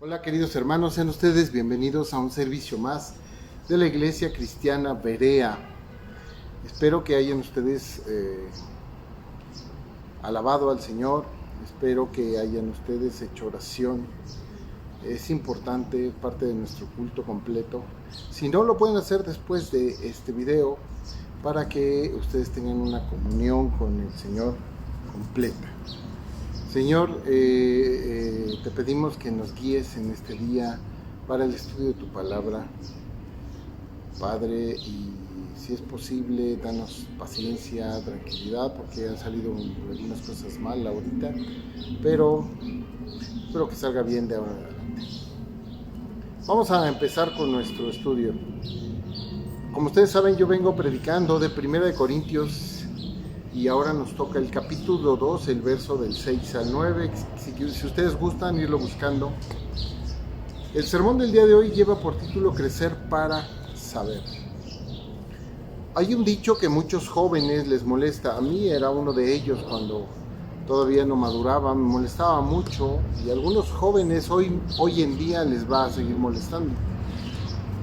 Hola queridos hermanos, sean ustedes bienvenidos a un servicio más de la Iglesia Cristiana Berea. Espero que hayan ustedes alabado al Señor, espero que hayan ustedes hecho oración. Es importante, parte de nuestro culto completo. Si no, lo pueden hacer después de este video para que ustedes tengan una comunión con el Señor completa. Señor, te pedimos que nos guíes en este día para el estudio de tu palabra, Padre, y si es posible, danos paciencia, tranquilidad, porque han salido algunas cosas mal ahorita, pero espero que salga bien de ahora en adelante. Vamos a empezar con nuestro estudio. Como ustedes saben, yo vengo predicando de 1 Corintios y ahora nos toca el capítulo 2, el verso del 6 al 9. Si ustedes gustan irlo buscando. El sermón del día de hoy lleva por título Crecer para saber. Hay un dicho que muchos jóvenes les molesta. A mí era uno de ellos cuando todavía no maduraba, me molestaba mucho, y a algunos jóvenes hoy en día les va a seguir molestando.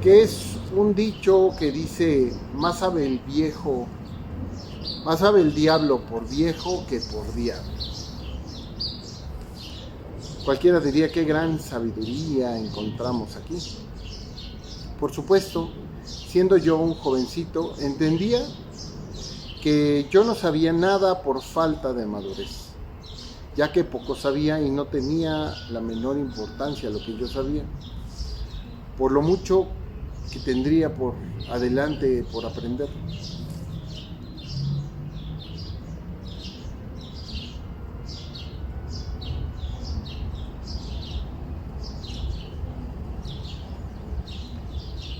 Que es un dicho que dice: más sabe el diablo por viejo que por diablo. Cualquiera diría qué gran sabiduría encontramos aquí. Por supuesto, siendo yo un jovencito, entendía que yo no sabía nada por falta de madurez, ya que poco sabía y no tenía la menor importancia lo que yo sabía, por lo mucho que tendría por adelante por aprender.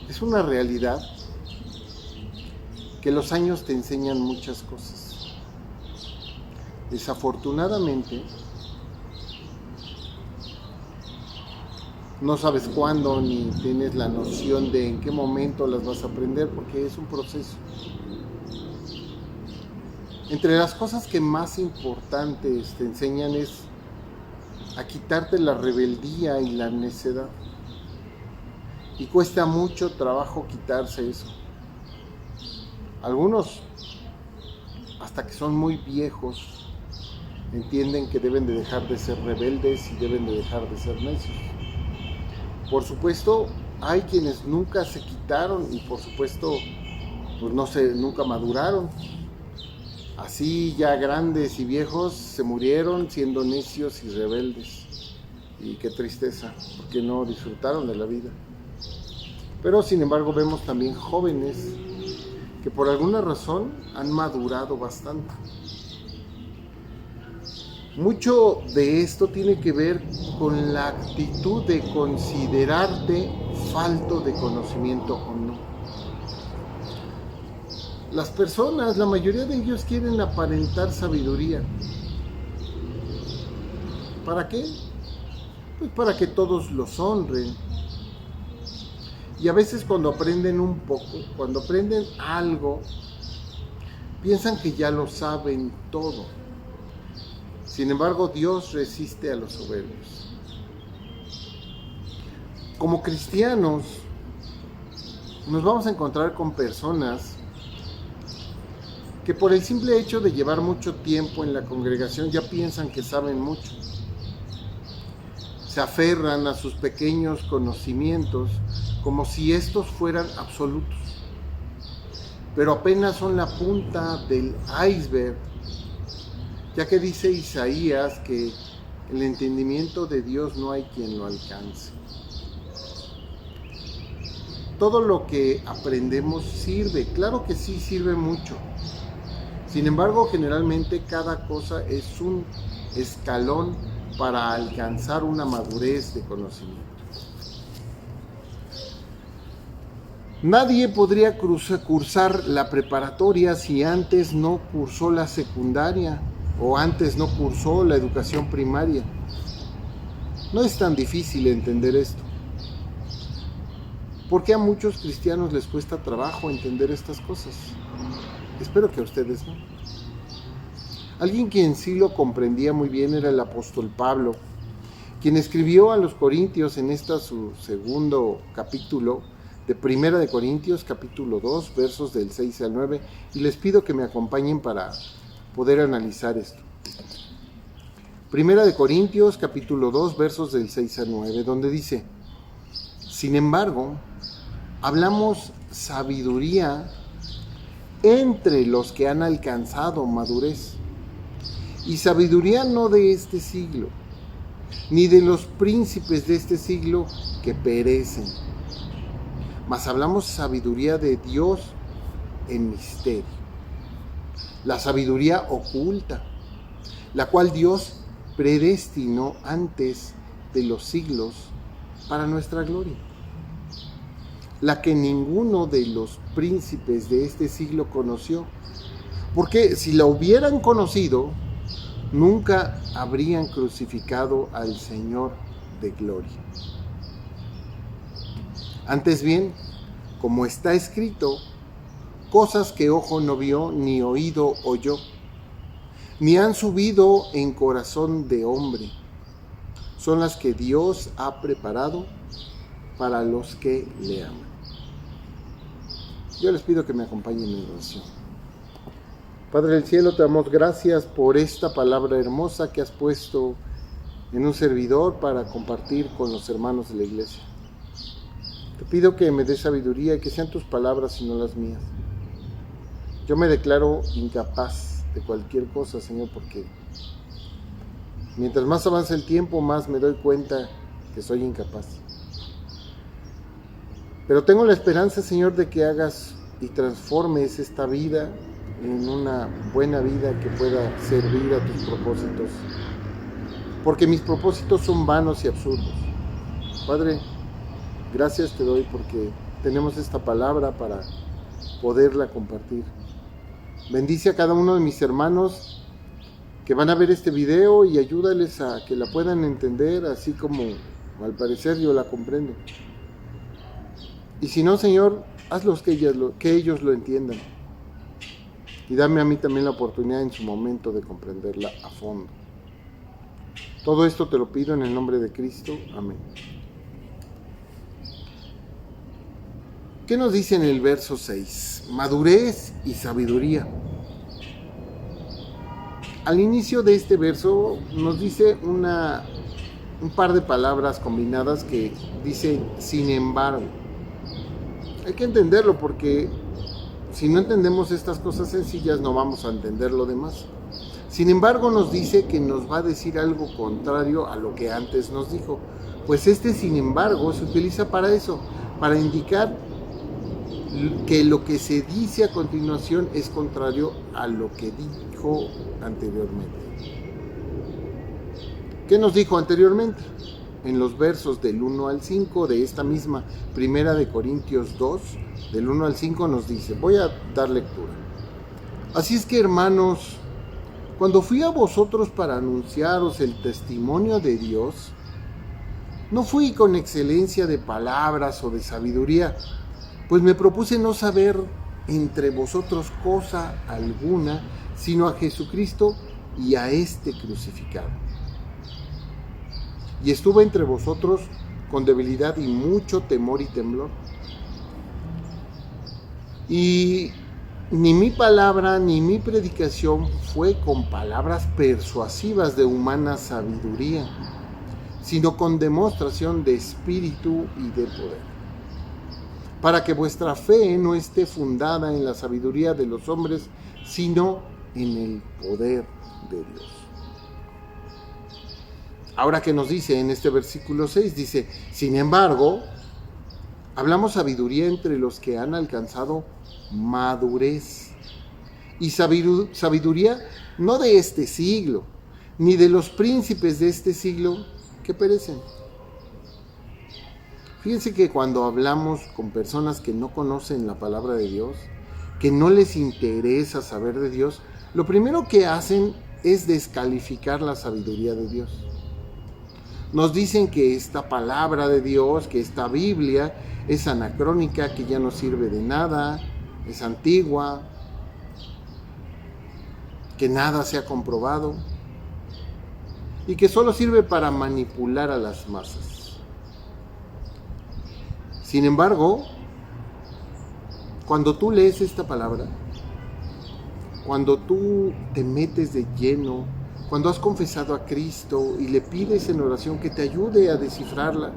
Es una realidad que los años te enseñan muchas cosas. Desafortunadamente, no sabes cuándo ni tienes la noción de en qué momento las vas a aprender, porque es un proceso. Entre las cosas que más importantes te enseñan es a quitarte la rebeldía y la necedad. Y cuesta mucho trabajo quitarse eso. Algunos, hasta que son muy viejos, entienden que deben de dejar de ser rebeldes y deben de dejar de ser necios. Por supuesto, hay quienes nunca se quitaron y por supuesto, pues nunca maduraron. Así ya grandes y viejos se murieron siendo necios y rebeldes. Y qué tristeza, porque no disfrutaron de la vida. Pero sin embargo vemos también jóvenes que por alguna razón han madurado bastante. Mucho de esto tiene que ver con la actitud de considerarte falto de conocimiento o no. Las personas, la mayoría de ellos quieren aparentar sabiduría. ¿Para qué? Pues para que todos los honren. Y a veces cuando aprenden un poco, cuando aprenden algo, piensan que ya lo saben todo. Sin embargo, Dios resiste a los soberbios. Como cristianos, nos vamos a encontrar con personas que por el simple hecho de llevar mucho tiempo en la congregación ya piensan que saben mucho. Se aferran a sus pequeños conocimientos como si estos fueran absolutos, pero apenas son la punta del iceberg, ya que dice Isaías que el entendimiento de Dios no hay quien lo alcance. Todo lo que aprendemos sirve, claro que sí sirve mucho. Sin embargo, generalmente cada cosa es un escalón para alcanzar una madurez de conocimiento. Nadie podría cursar la preparatoria si antes no cursó la secundaria o antes no cursó la educación primaria. No es tan difícil entender esto. ¿Por qué a muchos cristianos les cuesta trabajo entender estas cosas? Espero que a ustedes no. Alguien quien sí lo comprendía muy bien era el apóstol Pablo, quien escribió a los Corintios en su segundo capítulo de Primera de Corintios, capítulo 2, versos del 6 al 9, y les pido que me acompañen para poder analizar esto. Primera de Corintios, capítulo 2, versos del 6 al 9, donde dice: sin embargo, hablamos sabiduría entre los que han alcanzado madurez, y sabiduría no de este siglo, ni de los príncipes de este siglo que perecen, mas hablamos sabiduría de Dios en misterio, la sabiduría oculta, la cual Dios predestinó antes de los siglos para nuestra gloria, la que ninguno de los príncipes de este siglo conoció, porque si la hubieran conocido, nunca habrían crucificado al Señor de gloria. Antes bien, como está escrito, cosas que ojo no vio, ni oído oyó, ni han subido en corazón de hombre, son las que Dios ha preparado para los que le aman. Yo les pido que me acompañen en oración. Padre del cielo, te damos gracias por esta palabra hermosa que has puesto en un servidor para compartir con los hermanos de la iglesia. Te pido que me des sabiduría y que sean tus palabras y no las mías. Yo me declaro incapaz de cualquier cosa, Señor, porque mientras más avanza el tiempo, más me doy cuenta que soy incapaz. Pero tengo la esperanza, Señor, de que hagas y transformes esta vida en una buena vida que pueda servir a tus propósitos. Porque mis propósitos son vanos y absurdos. Padre, gracias te doy porque tenemos esta palabra para poderla compartir. Bendice a cada uno de mis hermanos que van a ver este video y ayúdales a que la puedan entender así como al parecer yo la comprendo. Y si no, Señor, hazlos que ellos lo entiendan. Y dame a mí también la oportunidad en su momento de comprenderla a fondo. Todo esto te lo pido en el nombre de Cristo. Amén. ¿Qué nos dice en el verso 6? Madurez y sabiduría. Al inicio de este verso nos dice un par de palabras combinadas que dice sin embargo. Hay que entenderlo porque si no entendemos estas cosas sencillas no vamos a entender lo demás. Sin embargo, nos dice que nos va a decir algo contrario a lo que antes nos dijo. Pues sin embargo se utiliza para eso, para indicar que lo que se dice a continuación es contrario a lo que dijo anteriormente. ¿Qué nos dijo anteriormente? En los versos del 1 al 5 de esta misma Primera de Corintios 2, del 1 al 5 nos dice, voy a dar lectura. Así es que, hermanos, cuando fui a vosotros para anunciaros el testimonio de Dios, no fui con excelencia de palabras o de sabiduría, pues me propuse no saber entre vosotros cosa alguna, sino a Jesucristo y a este crucificado. Y estuve entre vosotros con debilidad y mucho temor y temblor. Y ni mi palabra ni mi predicación fue con palabras persuasivas de humana sabiduría, sino con demostración de espíritu y de poder, para que vuestra fe no esté fundada en la sabiduría de los hombres, sino en el poder de Dios. Ahora que nos dice en este versículo 6, dice, sin embargo, hablamos sabiduría entre los que han alcanzado madurez. Y sabiduría no de este siglo, ni de los príncipes de este siglo que perecen. Fíjense que cuando hablamos con personas que no conocen la palabra de Dios, que no les interesa saber de Dios, lo primero que hacen es descalificar la sabiduría de Dios. Nos dicen que esta palabra de Dios, que esta Biblia es anacrónica, que ya no sirve de nada, es antigua, que nada se ha comprobado. y que solo sirve para manipular a las masas. Sin embargo, cuando tú lees esta palabra, cuando tú te metes de lleno, cuando has confesado a Cristo y le pides en oración que te ayude a descifrarla,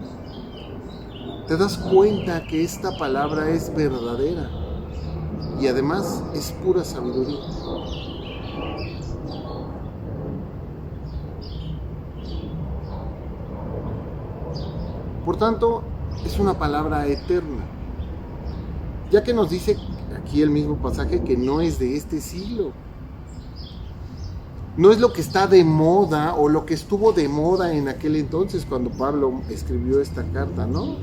te das cuenta que esta palabra es verdadera y además es pura sabiduría. Por tanto, es una palabra eterna, ya que nos dice aquí el mismo pasaje que no es de este siglo. No es lo que está de moda o lo que estuvo de moda en aquel entonces cuando Pablo escribió esta carta, ¿no?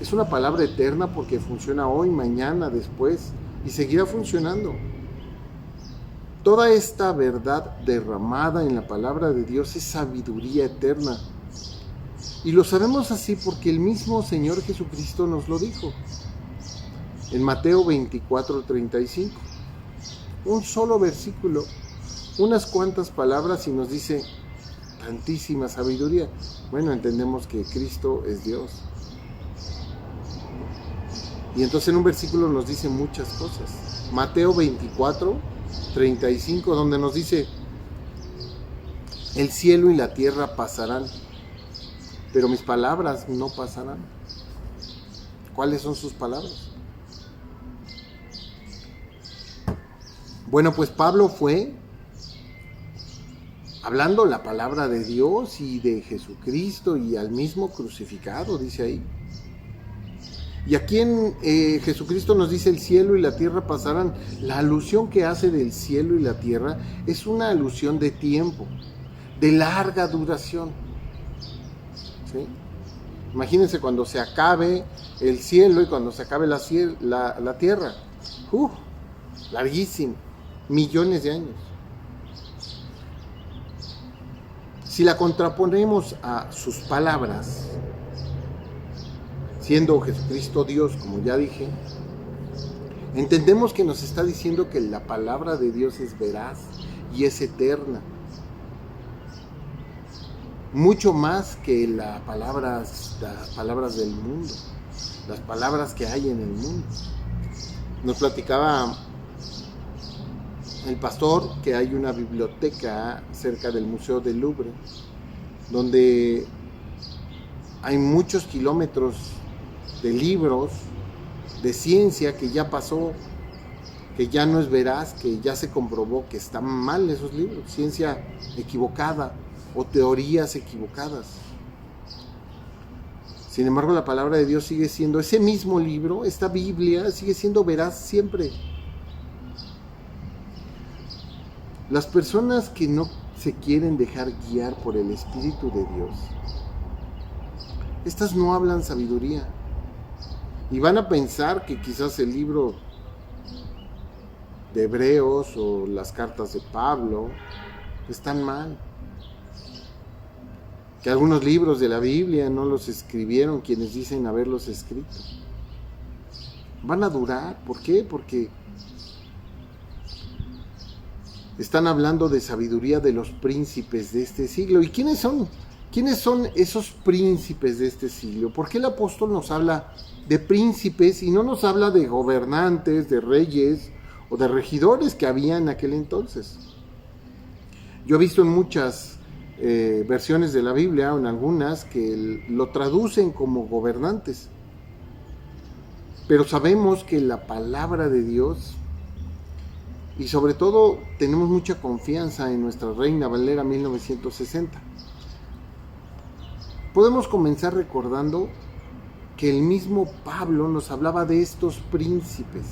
Es una palabra eterna porque funciona hoy, mañana, después y seguirá funcionando. Toda esta verdad derramada en la palabra de Dios es sabiduría eterna. Y lo sabemos así porque el mismo Señor Jesucristo nos lo dijo. En Mateo 24:35. Un solo versículo, unas cuantas palabras y nos dice tantísima sabiduría. Bueno, entendemos que Cristo es Dios. Y entonces en un versículo nos dice muchas cosas. Mateo 24:35, donde nos dice: el cielo y la tierra pasarán, pero mis palabras no pasarán. ¿Cuáles son sus palabras? Bueno, pues Pablo fue hablando la palabra de Dios y de Jesucristo y al mismo crucificado, dice ahí. Y aquí en Jesucristo nos dice: el cielo y la tierra pasarán. La alusión que hace del cielo y la tierra es una alusión de tiempo, de larga duración. ¿Sí? Imagínense cuando se acabe el cielo y cuando se acabe la tierra. Larguísimo, millones de años. Si la contraponemos a sus palabras, siendo Jesucristo Dios, como ya dije, entendemos que nos está diciendo que la palabra de Dios es veraz y es eterna. Mucho más que las palabras del mundo, las palabras que hay en el mundo. Nos platicaba el pastor que hay una biblioteca cerca del Museo del Louvre, donde hay muchos kilómetros de libros de ciencia que ya pasó, que ya no es veraz, que ya se comprobó que están mal esos libros, ciencia equivocada o teorías equivocadas. Sin embargo, la palabra de Dios sigue siendo ese mismo libro, esta Biblia sigue siendo veraz siempre. Las personas que no se quieren dejar guiar por el Espíritu de Dios, estas no hablan sabiduría y van a pensar que quizás el libro de Hebreos o las cartas de Pablo están mal, que algunos libros de la Biblia no los escribieron quienes dicen haberlos escrito. Van a durar. ¿Por qué? Porque están hablando de sabiduría de los príncipes de este siglo. ¿Y quiénes son? ¿Quiénes son esos príncipes de este siglo? ¿Por qué el apóstol nos habla de príncipes y no nos habla de gobernantes, de reyes o de regidores que había en aquel entonces? Yo he visto en muchas versiones de la Biblia, o en algunas, que lo traducen como gobernantes. Pero sabemos que la palabra de Dios, y sobre todo tenemos mucha confianza en nuestra Reina Valera 1960. Podemos comenzar recordando que el mismo Pablo nos hablaba de estos príncipes.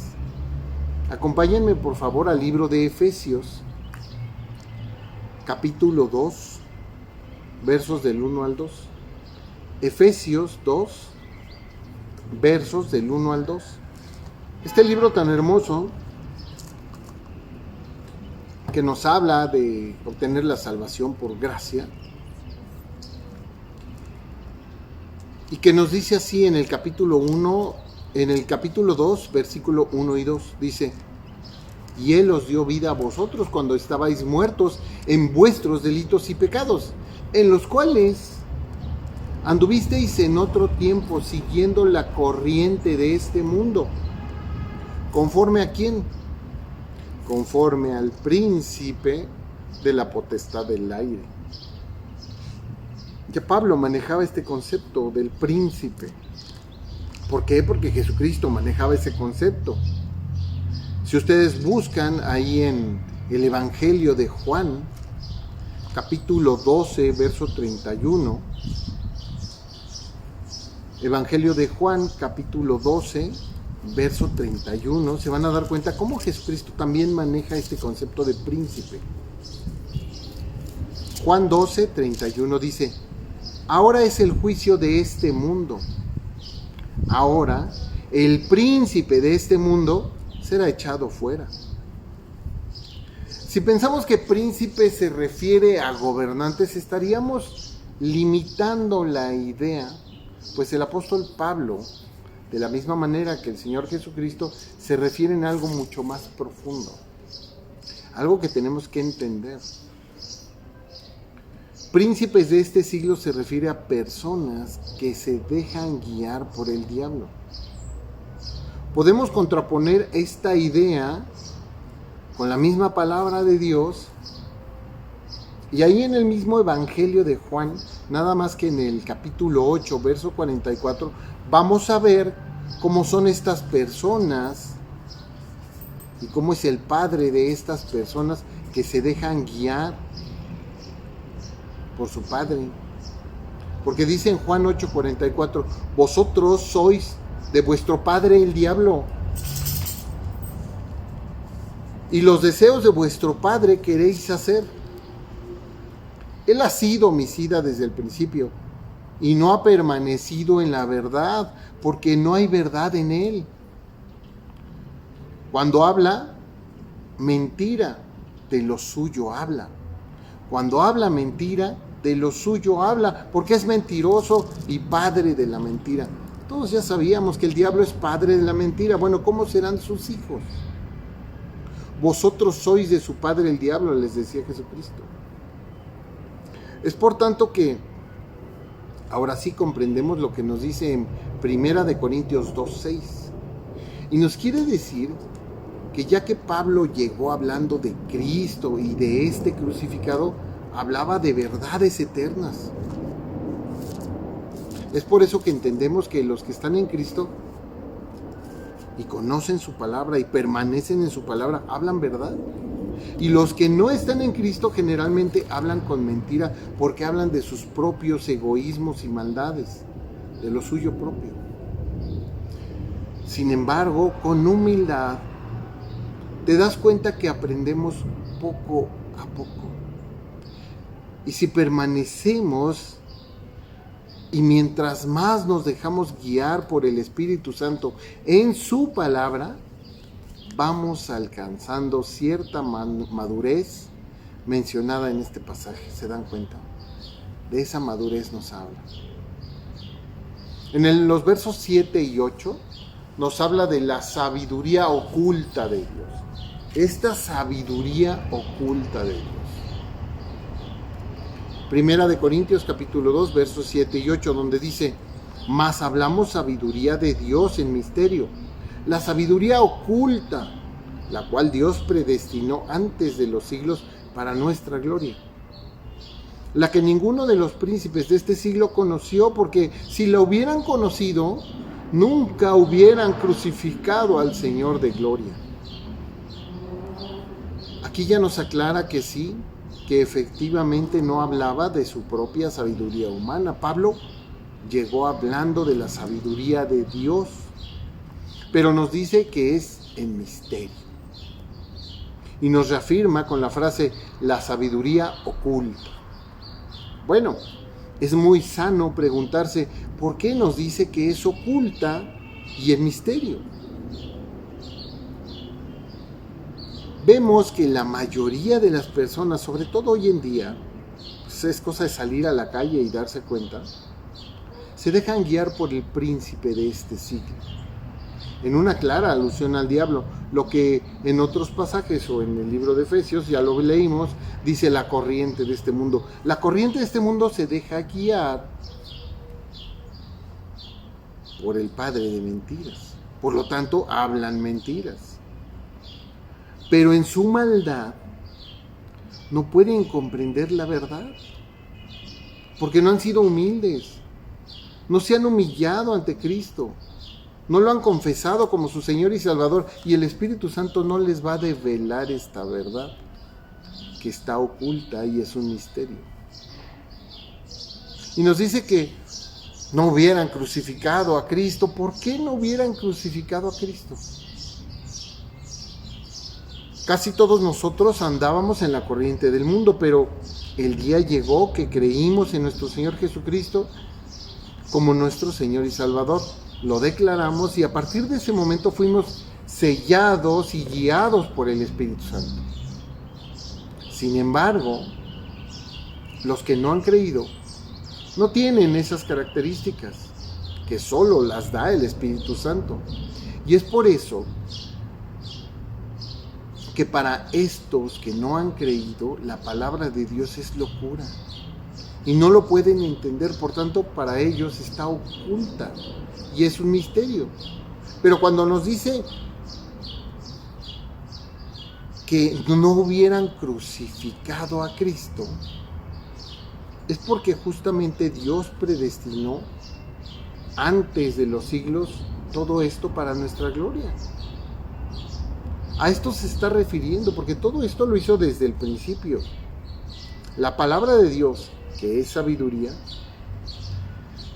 Acompáñenme por favor al libro de Efesios, capítulo 2, versos del 1 al 2. Efesios 2, versos del 1 al 2. Este libro tan hermoso que nos habla de obtener la salvación por gracia y que nos dice así en el capítulo 1, en el capítulo 2, versículo 1 y 2, dice: y Él os dio vida a vosotros cuando estabais muertos en vuestros delitos y pecados, en los cuales anduvisteis en otro tiempo siguiendo la corriente de este mundo. ¿Conforme a quién? Conforme al príncipe de la potestad del aire. Ya Pablo manejaba este concepto del príncipe. ¿Por qué? Porque Jesucristo manejaba ese concepto. Si ustedes buscan ahí en el Evangelio de Juan, capítulo 12, verso 31, Evangelio de Juan, capítulo 12, verso 31, se van a dar cuenta cómo Jesucristo también maneja este concepto de príncipe. Juan 12, 31 dice: ahora es el juicio de este mundo. Ahora el príncipe de este mundo será echado fuera. Si pensamos que príncipe se refiere a gobernantes, estaríamos limitando la idea, pues el apóstol Pablo, de la misma manera que el Señor Jesucristo, se refiere a algo mucho más profundo, algo que tenemos que entender. Príncipes de este siglo se refiere a personas que se dejan guiar por el diablo. Podemos contraponer esta idea con la misma palabra de Dios, y ahí en el mismo Evangelio de Juan, nada más que en el capítulo 8, verso 44, vamos a ver cómo son estas personas y cómo es el padre de estas personas que se dejan guiar por su padre. Porque dice en Juan 8, 44, vosotros sois de vuestro padre el diablo, y los deseos de vuestro padre queréis hacer. Él ha sido homicida desde el principio y no ha permanecido en la verdad, porque no hay verdad en él. Cuando habla mentira, de lo suyo habla. Cuando habla mentira, de lo suyo habla, porque es mentiroso y padre de la mentira. Todos ya sabíamos que el diablo es padre de la mentira. Bueno, ¿cómo serán sus hijos? Vosotros sois de su padre el diablo, les decía Jesucristo. Es por tanto que ahora sí comprendemos lo que nos dice en 1 Corintios 2:6. Y nos quiere decir que ya que Pablo llegó hablando de Cristo y de este crucificado, hablaba de verdades eternas. Es por eso que entendemos que los que están en Cristo y conocen su palabra y permanecen en su palabra, hablan verdad. Y los que no están en Cristo generalmente hablan con mentira, porque hablan de sus propios egoísmos y maldades, de lo suyo propio. Sin embargo, con humildad, te das cuenta que aprendemos poco a poco. Y si permanecemos y mientras más nos dejamos guiar por el Espíritu Santo en su palabra, vamos alcanzando cierta madurez mencionada en este pasaje. ¿Se dan cuenta? De esa madurez nos habla. En los versos 7 y 8 nos habla de la sabiduría oculta de Dios. Esta sabiduría oculta de Dios. 1 Corintios capítulo 2, versos 7 y 8, donde dice: mas hablamos sabiduría de Dios en misterio, la sabiduría oculta, la cual Dios predestinó antes de los siglos para nuestra gloria, la que ninguno de los príncipes de este siglo conoció, porque si la hubieran conocido, nunca hubieran crucificado al Señor de gloria. Aquí ya nos aclara que sí, que efectivamente no hablaba de su propia sabiduría humana. Pablo llegó hablando de la sabiduría de Dios, pero nos dice que es en misterio. Y nos reafirma con la frase, la sabiduría oculta. Bueno, es muy sano preguntarse, ¿por qué nos dice que es oculta y en misterio? Vemos que la mayoría de las personas, sobre todo hoy en día, pues es cosa de salir a la calle y darse cuenta, se dejan guiar por el príncipe de este siglo. en una clara alusión al diablo, lo que en otros pasajes o en el libro de Efesios, ya lo leímos, dice la corriente de este mundo. La corriente de este mundo se deja guiar por el padre de mentiras, por lo tanto hablan mentiras, pero en su maldad no pueden comprender la verdad, porque no han sido humildes, no se han humillado ante Cristo, no lo han confesado como su Señor y Salvador, y el Espíritu Santo no les va a develar esta verdad que está oculta y es un misterio. Y nos dice que no hubieran crucificado a Cristo. ¿Por qué no hubieran crucificado a Cristo? Casi todos nosotros andábamos en la corriente del mundo, pero el día llegó que creímos en nuestro Señor Jesucristo como nuestro Señor y Salvador. Lo declaramos y a partir de ese momento fuimos sellados y guiados por el Espíritu Santo. Sin embargo, los que no han creído no tienen esas características que solo las da el Espíritu Santo. Y es por eso que para estos que no han creído, la palabra de Dios es locura. Y no lo pueden entender, por tanto, para ellos está oculta. Y es un misterio. Pero cuando nos dice que no hubieran crucificado a Cristo, es porque justamente Dios predestinó antes de los siglos todo esto para nuestra gloria. A esto se está refiriendo, porque todo esto lo hizo desde el principio. La palabra de Dios, que es sabiduría,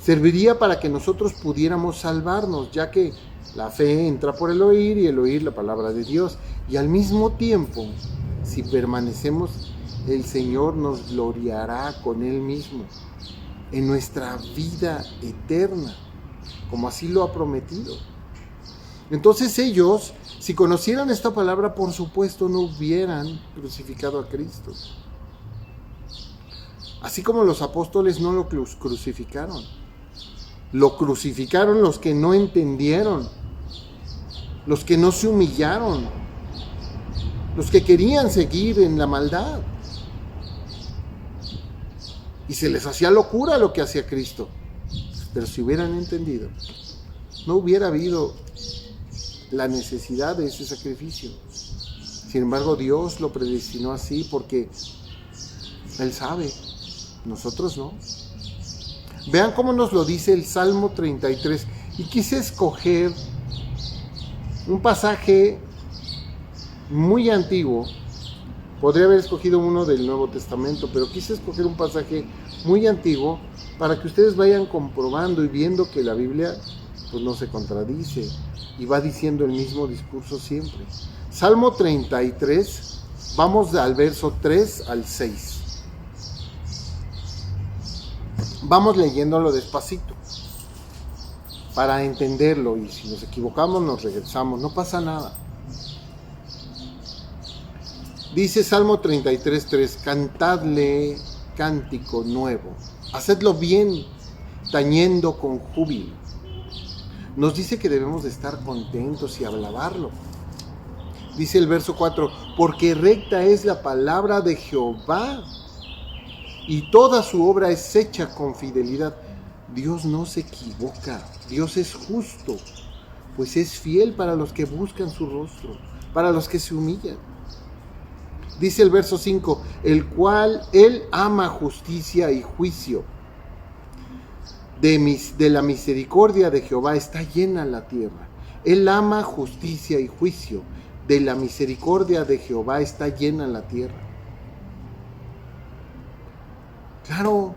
serviría para que nosotros pudiéramos salvarnos, ya que la fe entra por el oír y el oír la palabra de Dios. Y al mismo tiempo, si permanecemos, el Señor nos gloriará con Él mismo en nuestra vida eterna, como así lo ha prometido. Entonces ellos, si conocieran esta palabra, por supuesto no hubieran crucificado a Cristo. Así como los apóstoles no lo crucificaron. Lo crucificaron los que no entendieron, los que no se humillaron, los que querían seguir en la maldad. Y se les hacía locura lo que hacía Cristo. Pero si hubieran entendido, no hubiera habido la necesidad de ese sacrificio. Sin embargo, Dios lo predestinó así porque Él sabe, nosotros no. Vean cómo nos lo dice el Salmo 33. Y quise escoger un pasaje muy antiguo. Podría haber escogido uno del Nuevo Testamento, pero quise escoger un pasaje muy antiguo para que ustedes vayan comprobando y viendo que la Biblia pues no se contradice y va diciendo el mismo discurso siempre. Salmo 33, vamos al verso 3 al 6. Vamos leyéndolo despacito para entenderlo, y si nos equivocamos nos regresamos, no pasa nada. Dice Salmo 33:3, cantadle cántico nuevo, hacedlo bien, tañendo con júbilo. Nos dice que debemos de estar contentos y alabarlo. Dice el verso 4, porque recta es la palabra de Jehová, y toda su obra es hecha con fidelidad. Dios no se equivoca, Dios es justo, pues es fiel para los que buscan su rostro, para los que se humillan. Dice el verso 5, el cual Él ama justicia y juicio. De la misericordia de Jehová está llena la tierra. Él ama justicia y juicio. De la misericordia de Jehová está llena la tierra. Claro,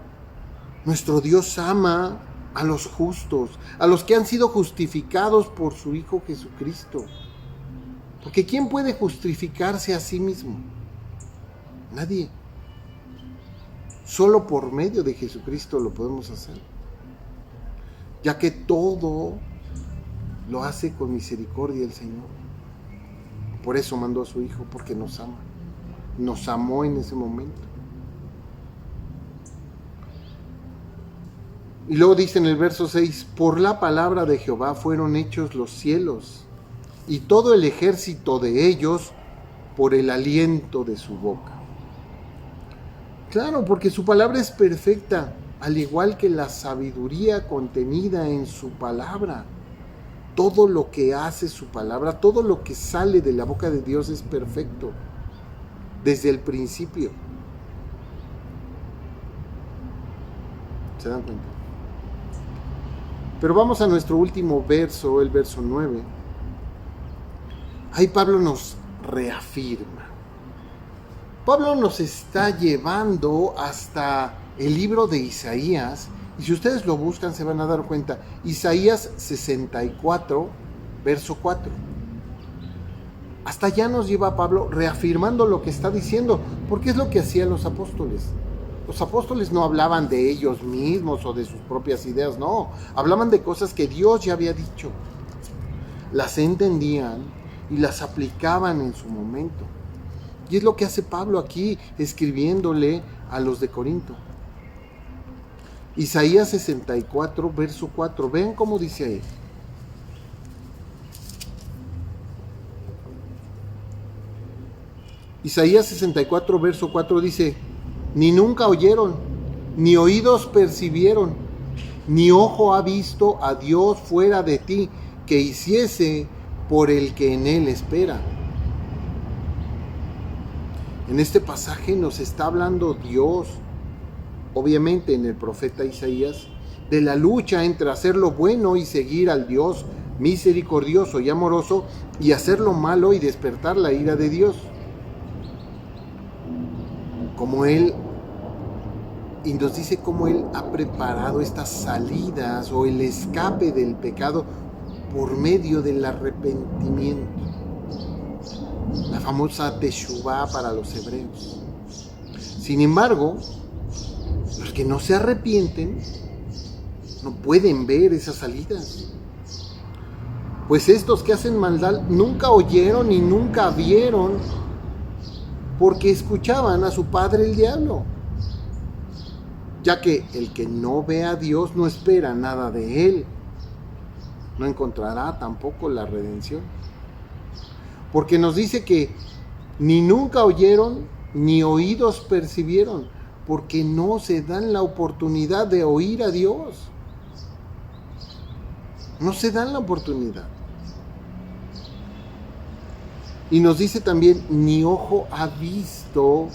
nuestro Dios ama a los justos, a los que han sido justificados por su Hijo Jesucristo. Porque ¿quién puede justificarse a sí mismo? Nadie. Solo por medio de Jesucristo lo podemos hacer. Ya que todo lo hace con misericordia el Señor. Por eso mandó a su Hijo, porque nos ama. Nos amó en ese momento. Y luego dice en el verso 6, por la palabra de Jehová fueron hechos los cielos, y todo el ejército de ellos por el aliento de su boca. Claro, porque su palabra es perfecta, al igual que la sabiduría contenida en su palabra. Todo lo que hace su palabra, todo lo que sale de la boca de Dios es perfecto, desde el principio. ¿Se dan cuenta? Pero vamos a nuestro último verso, el verso 9. Ahí Pablo nos reafirma. Pablo nos está llevando hasta el libro de Isaías, y si ustedes lo buscan se van a dar cuenta. Isaías 64, verso 4. Hasta allá nos lleva Pablo reafirmando lo que está diciendo, porque es lo que hacían los apóstoles. Los apóstoles no hablaban de ellos mismos o de sus propias ideas, no. Hablaban de cosas que Dios ya había dicho. Las entendían y las aplicaban en su momento. Y es lo que hace Pablo aquí, escribiéndole a los de Corinto. Isaías 64, verso 4. Vean cómo dice ahí. Isaías 64, verso 4 dice, ni nunca oyeron, ni oídos percibieron, ni ojo ha visto a Dios fuera de ti, que hiciese por el que en él espera. En este pasaje nos está hablando Dios, obviamente en el profeta Isaías, de la lucha entre hacer lo bueno y seguir al Dios misericordioso y amoroso, y hacer lo malo y despertar la ira de Dios. Como Él, y nos dice cómo Él ha preparado estas salidas o el escape del pecado por medio del arrepentimiento. La famosa Teshuvá para los hebreos. Sin embargo, los que no se arrepienten no pueden ver esas salidas. Pues estos que hacen maldad nunca oyeron y nunca vieron, porque escuchaban a su padre el diablo. Ya que el que no ve a Dios no espera nada de él, no encontrará tampoco la redención. Porque nos dice que ni nunca oyeron, ni oídos percibieron, porque no se dan la oportunidad de oír a Dios. No se dan la oportunidad. Y nos dice también, ni ojo ha visto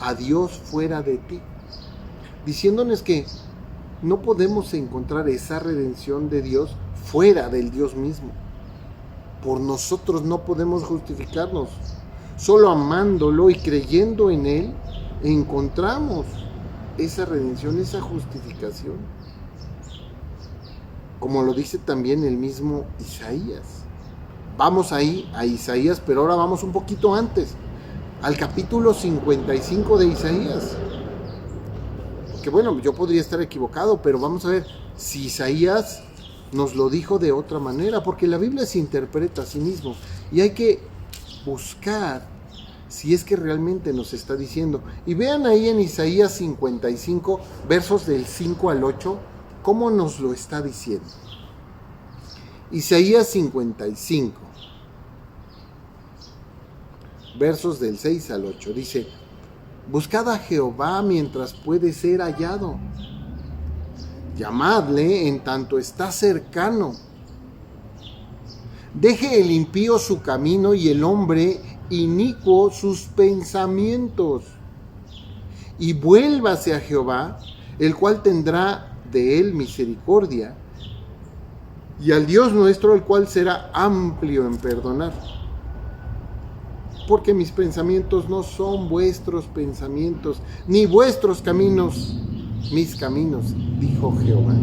a Dios fuera de ti. Diciéndonos que no podemos encontrar esa redención de Dios fuera del Dios mismo. Por nosotros no podemos justificarnos. Solo amándolo y creyendo en Él, encontramos esa redención, esa justificación. Como lo dice también el mismo Isaías. Vamos ahí a Isaías, pero ahora vamos un poquito antes, al capítulo 55 de Isaías. Que bueno, yo podría estar equivocado, pero vamos a ver si Isaías nos lo dijo de otra manera, porque la Biblia se interpreta a sí mismo y hay que buscar si es que realmente nos está diciendo. Y vean ahí en Isaías 55, versos del 5 al 8, cómo nos lo está diciendo. Isaías 55, versos del 6 al 8, dice: buscad a Jehová mientras puede ser hallado. Llamadle en tanto está cercano. Deje el impío su camino y el hombre inicuo sus pensamientos. Y vuélvase a Jehová, el cual tendrá de él misericordia, y al Dios nuestro, el cual será amplio en perdonar. Porque mis pensamientos no son vuestros pensamientos, ni vuestros caminos mis caminos, dijo Jehová.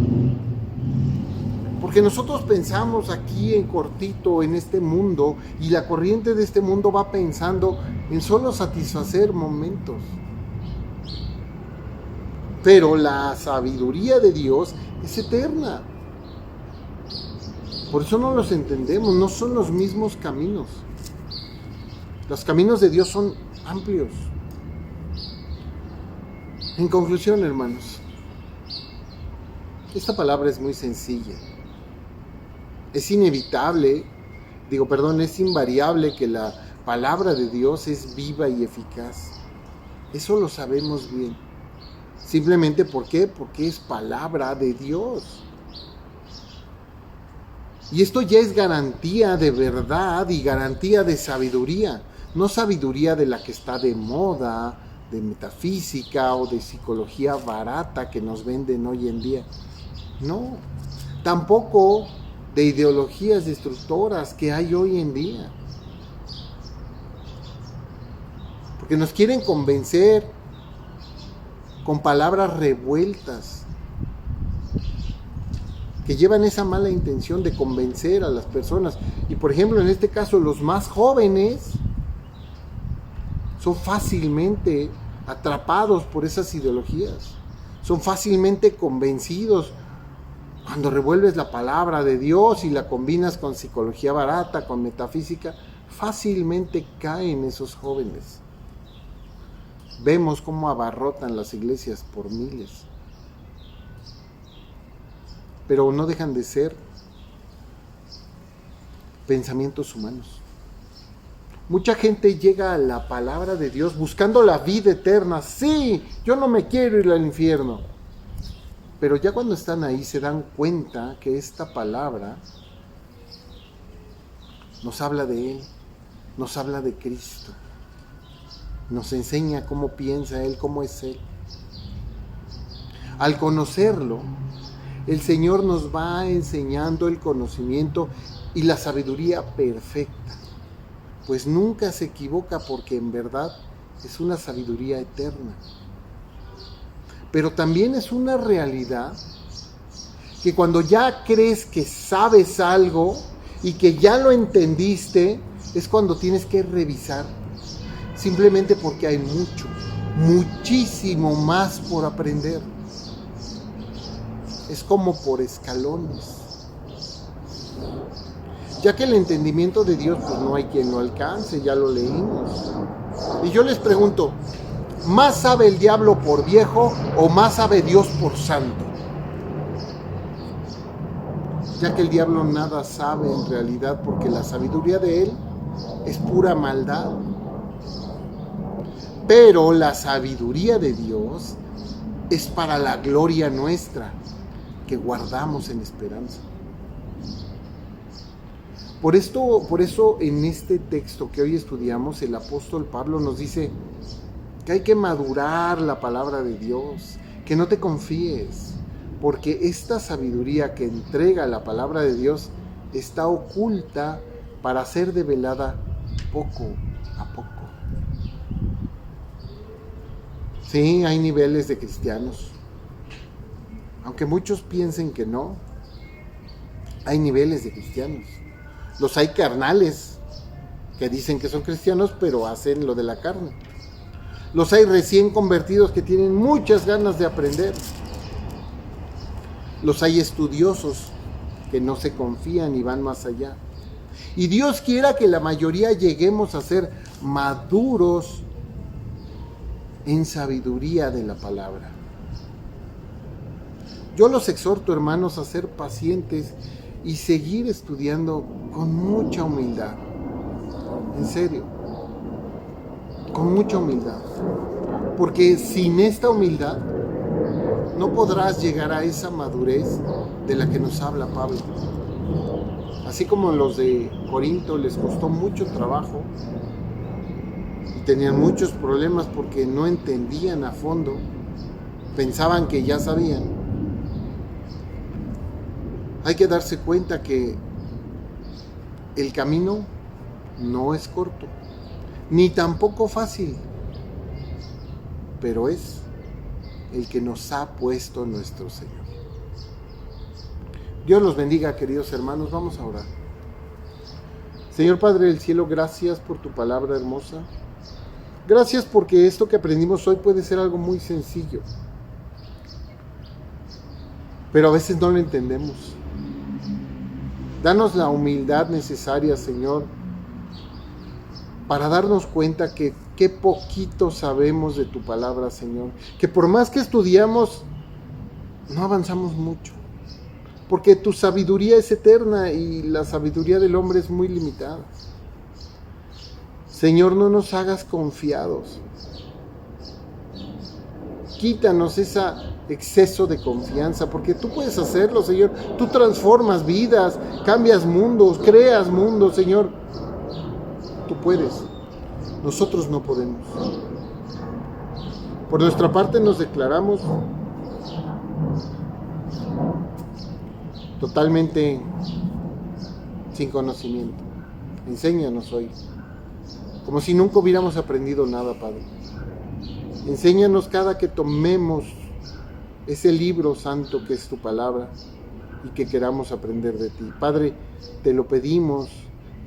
Porque nosotros pensamos aquí en cortito, en este mundo, y la corriente de este mundo va pensando en solo satisfacer momentos. Pero la sabiduría de Dios es eterna. Por eso no los entendemos, no son los mismos caminos. Los caminos de Dios son amplios. En conclusión, hermanos, Esta palabra es muy sencilla. Es inevitable, es invariable que la palabra de Dios es viva y eficaz. Eso lo sabemos bien. Simplemente, ¿por qué? Porque es palabra de Dios. Y esto ya es garantía de verdad y garantía de sabiduría. No sabiduría de la que está de moda, de metafísica o de psicología barata que nos venden hoy en día. No, tampoco de ideologías destructoras que hay hoy en día. Porque nos quieren convencer con palabras revueltas que llevan esa mala intención de convencer a las personas. Y por ejemplo, en este caso, los más jóvenes son fácilmente atrapados por esas ideologías. Son fácilmente convencidos cuando revuelves la palabra de Dios y la combinas con psicología barata, con metafísica. Fácilmente caen esos jóvenes. Vemos cómo abarrotan las iglesias por miles. Pero no dejan de ser pensamientos humanos. Mucha gente llega a la palabra de Dios buscando la vida eterna. Sí, yo no me quiero ir al infierno. Pero ya cuando están ahí se dan cuenta que esta palabra nos habla de Él, nos habla de Cristo, nos enseña cómo piensa Él, cómo es Él. Al conocerlo, el Señor nos va enseñando el conocimiento y la sabiduría perfecta, pues nunca se equivoca porque en verdad es una sabiduría eterna. Pero también es una realidad que cuando ya crees que sabes algo y que ya lo entendiste, es cuando tienes que revisar, simplemente porque hay muchísimo más por aprender. Es como por escalones. Ya que el entendimiento de Dios, pues no hay quien lo alcance, ya lo leímos. Y yo les pregunto, ¿más sabe el diablo por viejo o más sabe Dios por santo? Ya que el diablo nada sabe en realidad, porque la sabiduría de él es pura maldad. Pero la sabiduría de Dios es para la gloria nuestra, que guardamos en esperanza. Por eso en este texto que hoy estudiamos, el apóstol Pablo nos dice que hay que madurar la palabra de Dios, que no te confíes, porque esta sabiduría que entrega la palabra de Dios está oculta para ser develada poco a poco. Sí, hay niveles de cristianos. Aunque muchos piensen que no, hay niveles de cristianos. Los hay carnales, que dicen que son cristianos, pero hacen lo de la carne. Los hay recién convertidos que tienen muchas ganas de aprender. Los hay estudiosos que no se confían y van más allá. Y Dios quiera que la mayoría lleguemos a ser maduros en sabiduría de la palabra. Yo los exhorto, hermanos, a ser pacientes y seguir estudiando con mucha humildad. En serio, con mucha humildad. Porque sin esta humildad no podrás llegar a esa madurez de la que nos habla Pablo. Así como los de Corinto les costó mucho trabajo y tenían muchos problemas porque no entendían a fondo, pensaban que ya sabían. Hay que darse cuenta que el camino no es corto, ni tampoco fácil, pero es el que nos ha puesto nuestro Señor. Dios los bendiga, queridos hermanos. Vamos a orar. Señor Padre del cielo, gracias por tu palabra hermosa. Gracias porque esto que aprendimos hoy puede ser algo muy sencillo, pero a veces no lo entendemos. Danos la humildad necesaria, Señor, para darnos cuenta que qué poquito sabemos de tu palabra, Señor. Que por más que estudiamos, no avanzamos mucho. porque tu sabiduría es eterna y la sabiduría del hombre es muy limitada. Señor, no nos hagas confiados. Quítanos ese exceso de confianza, porque tú puedes hacerlo, Señor. Tú transformas vidas, cambias mundos, creas mundos, Señor. Tú puedes. Nosotros no podemos. Por nuestra parte nos declaramos totalmente sin conocimiento. Enséñanos hoy, como si nunca hubiéramos aprendido nada, Padre. Enséñanos cada que tomemos ese libro santo que es tu palabra y que queramos aprender de ti. Padre, te lo pedimos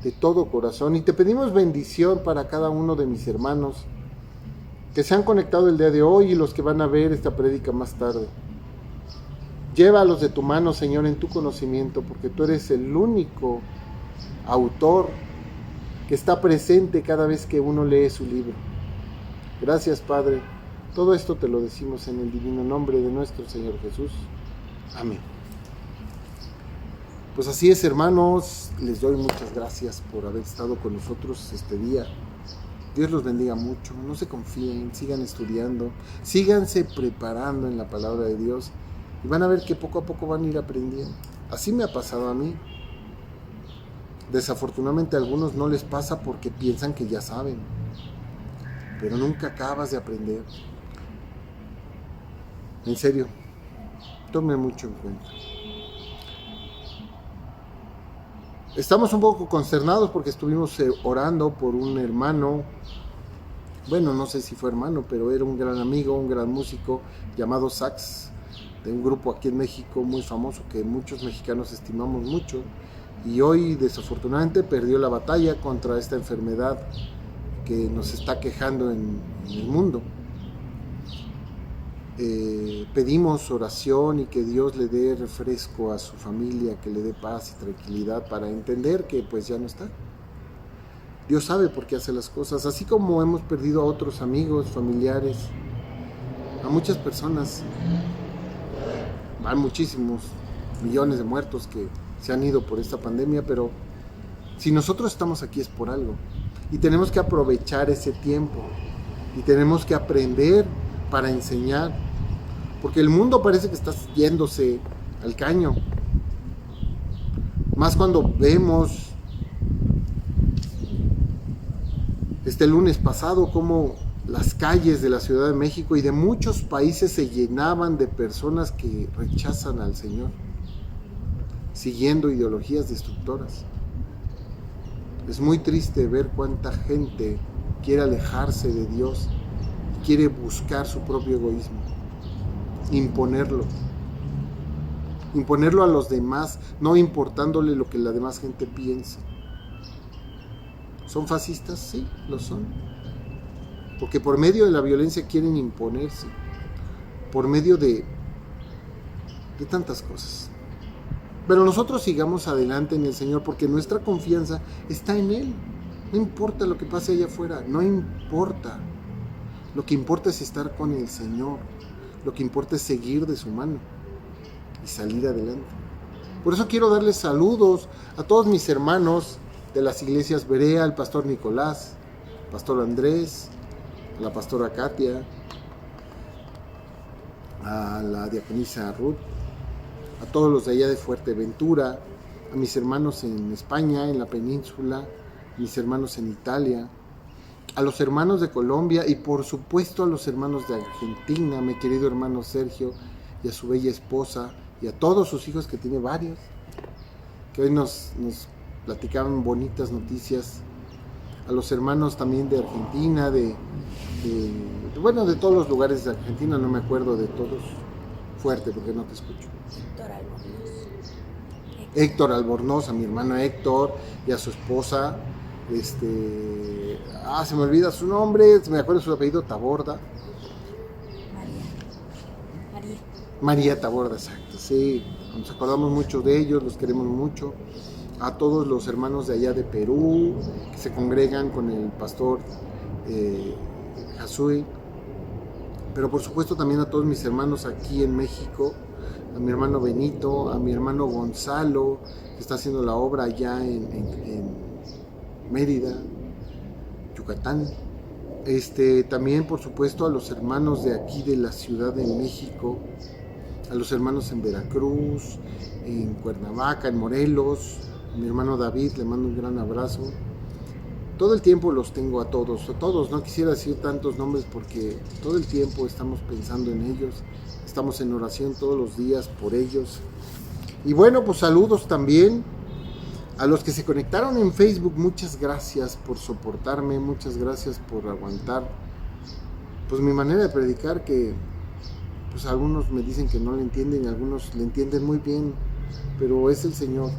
de todo corazón y te pedimos bendición para cada uno de mis hermanos que se han conectado el día de hoy y los que van a ver esta prédica más tarde. Llévalos de tu mano, Señor, en tu conocimiento, porque tú eres el único autor que está presente cada vez que uno lee su libro. Gracias, Padre. Todo esto te lo decimos en el divino nombre de nuestro Señor Jesús. Amén. Pues así es, hermanos. Les doy muchas gracias por haber estado con nosotros este día. Dios los bendiga mucho. No se confíen, sigan estudiando, síganse preparando en la palabra de Dios y van a ver que poco a poco van a ir aprendiendo. Así me ha pasado a mí. Desafortunadamente a algunos no les pasa porque piensan que ya saben, pero nunca acabas de aprender. En serio, tome mucho en cuenta. Estamos un poco consternados porque estuvimos orando por un hermano, bueno, no sé si fue hermano, pero era un gran amigo, un gran músico llamado Sax, de un grupo aquí en México muy famoso que muchos mexicanos estimamos mucho, y hoy desafortunadamente perdió la batalla contra esta enfermedad que nos está quejando en el mundo. Pedimos oración y que Dios le dé refresco a su familia, que le dé paz y tranquilidad para entender que pues ya no está. Dios sabe por qué hace las cosas, así como hemos perdido a otros amigos, familiares, a muchas personas. Hay muchísimos millones de muertos que se han ido por esta pandemia, pero si nosotros estamos aquí es por algo y tenemos que aprovechar ese tiempo y tenemos que aprender para enseñar, porque el mundo parece que está yéndose al caño, más cuando vemos este lunes pasado cómo las calles de la Ciudad de México y de muchos países se llenaban de personas que rechazan al Señor, siguiendo ideologías destructoras. Es muy triste ver cuánta gente quiere alejarse de Dios, quiere buscar su propio egoísmo, imponerlo a los demás, no importándole lo que la demás gente piense. ¿Son fascistas? Sí, lo son. Porque por medio de la violencia quieren imponerse, por medio de tantas cosas. Pero nosotros sigamos adelante en el Señor, porque nuestra confianza está en Él. No importa lo que pase allá afuera, no importa. Lo que importa es estar con el Señor. Lo que importa es seguir de su mano y salir adelante. Por eso quiero darles saludos a todos mis hermanos de las iglesias Berea, al pastor Nicolás, pastor Andrés, a la pastora Katia, a la diaconisa Ruth, a todos los de allá de Fuerteventura, a mis hermanos en España, en la península, mis hermanos en Italia, a los hermanos de Colombia y por supuesto a los hermanos de Argentina, mi querido hermano Sergio y a su bella esposa y a todos sus hijos, que tiene varios, que hoy nos platicaban bonitas noticias, a los hermanos también de Argentina, de todos los lugares de Argentina, no me acuerdo de todos, fuerte porque no te escucho. Héctor Albornoz, a mi hermano Héctor y a su esposa, se me olvida su nombre, me acuerdo su apellido, Taborda. María Taborda, exacto, sí, nos acordamos mucho de ellos, los queremos mucho. A todos los hermanos de allá de Perú, que se congregan con el pastor Jasui, pero por supuesto también a todos mis hermanos aquí en México, a mi hermano Benito, a mi hermano Gonzalo, que está haciendo la obra allá en Mérida, Yucatán. También, por supuesto, a los hermanos de aquí de la Ciudad de México, a los hermanos en Veracruz, en Cuernavaca, en Morelos, a mi hermano David, le mando un gran abrazo. Todo el tiempo los tengo a todos, no quisiera decir tantos nombres porque todo el tiempo estamos pensando en ellos, estamos en oración todos los días por ellos. Y bueno, pues saludos también a los que se conectaron en Facebook, muchas gracias por soportarme, muchas gracias por aguantar pues mi manera de predicar, que pues algunos me dicen que no le entienden y algunos le entienden muy bien, pero es el Señor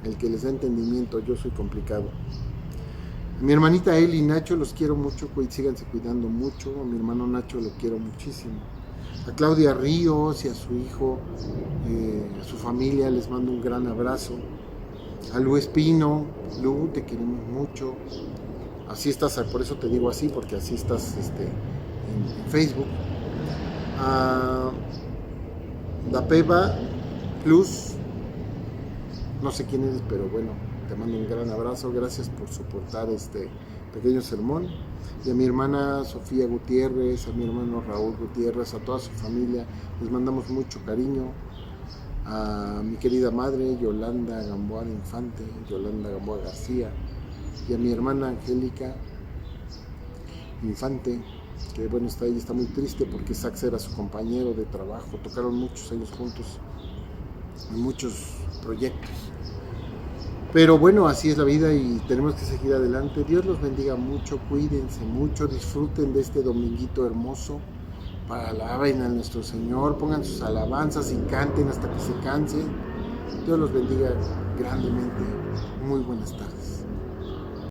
el que les da entendimiento, yo soy complicado. A mi hermanita Eli y Nacho los quiero mucho, síganse cuidando mucho. A mi hermano Nacho lo quiero muchísimo. A Claudia Ríos y a su hijo, a su familia, les mando un gran abrazo. A Lu Espino, Lu, te queremos mucho. Así estás, por eso te digo así, porque así estás en Facebook. A Dapeva Plus, no sé quién eres, pero bueno, te mando un gran abrazo, gracias por soportar este pequeño sermón. Y a mi hermana Sofía Gutiérrez, a mi hermano Raúl Gutiérrez, a toda su familia, les mandamos mucho cariño. A mi querida madre Yolanda Gamboa de Infante, Yolanda Gamboa García, y a mi hermana Angélica Infante, que bueno, ella está muy triste porque Sax era su compañero de trabajo, tocaron muchos años juntos en muchos proyectos. Pero bueno, así es la vida y tenemos que seguir adelante. Dios los bendiga mucho, cuídense mucho, disfruten de este dominguito hermoso. Para alaben a nuestro Señor, pongan sus alabanzas y canten hasta que se cansen. Dios los bendiga grandemente. Muy buenas tardes.